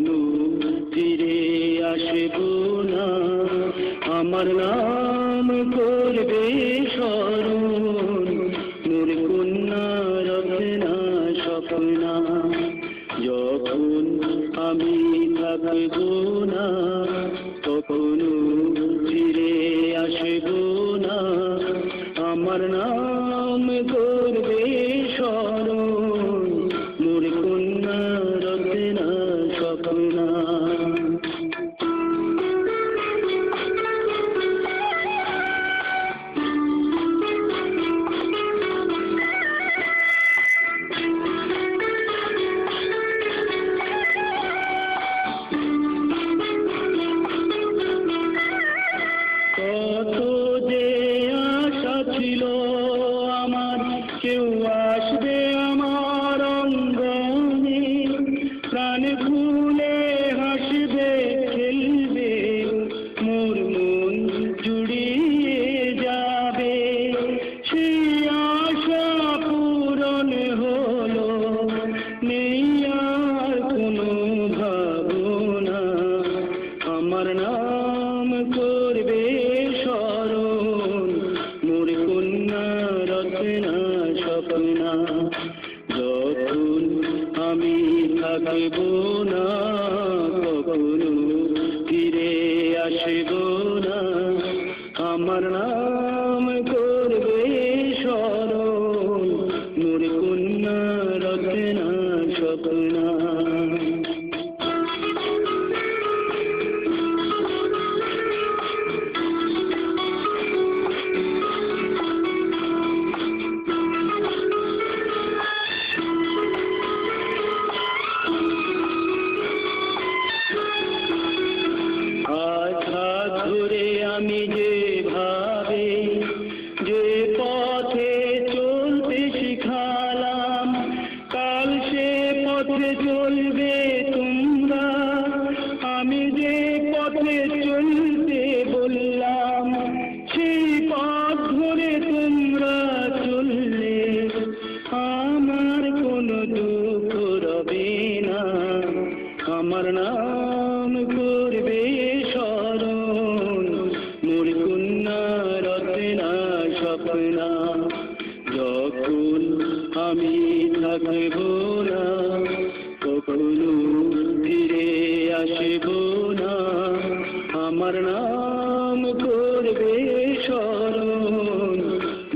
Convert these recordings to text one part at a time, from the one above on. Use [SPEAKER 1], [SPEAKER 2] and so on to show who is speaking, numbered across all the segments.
[SPEAKER 1] কখনো ফিরে আসব না, আমার নাম করবে স্মরণ, মোর কন্যা রত্না স্বপ্না। যখন আমি থাকব না, কখনো ফিরে আসব না, আমার নাম করবে স্মরণ, মোর কন্যা রত্না স্বপ্না। কত যে আশা ছিল আমার, কেউ আসবে আমার অঙ্গনে, প্রাণ খুলে হাসবে খেলবে, মোর মন জুড়িয়ে যাবে। সেই আশা পূরণ হলো, নেই আর কোনো ভাবনা, আমার নাম করবে স্মরণ, মোর কন্যা রত্না স্বপ্না। যখন আমি থাকব না, কখনো ফিরে আসব না, আমার নাম করবে স্মরণ, মোর কন্যা রত্না স্বপ্না। ঘুরে আমি যেভাবে যে পথে চলতে শিখালাম, কাল সে পথে চলবে তোমরা, আমি যে পথে চলতে বললাম, সেই পথ ধরে তোমরা চললে আমার কোনো দুঃখ রবে না, আমার নাম করবে স্মরণ, মোর কন্যা রত্না স্বপ্না। যখন আমি থাকব না, কখনো ফিরে আসব না, আমার নাম করবে স্মরণ,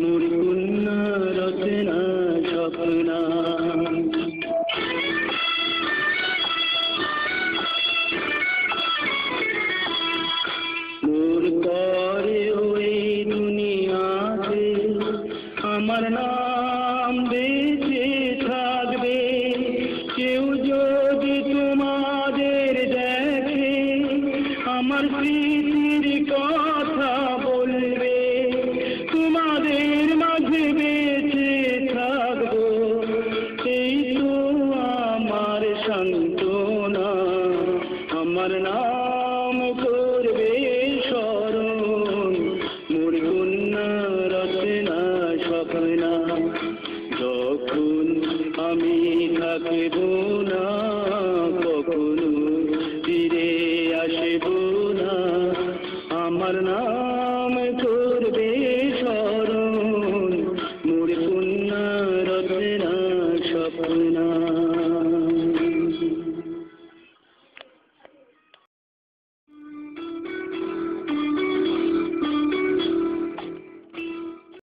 [SPEAKER 1] মোর কন্যা রত্না স্বপ্না। মোর পরে ওই দুনিয়াতে আমার নাম বেঁচে থাকবে, কেউ যদি তোমাদের দেখে আমার স্মৃতির কথা বলবে, তোমাদের মাঝে বেঁচে থাকবো, এই তো আমার সান্ত্বনা, আমার নাম করবে স্মরণ, মোর কন্যা রত্না স্বপ্না। যখন আমি থাকব না, কখনো ফিরে আসব না, আমার নাম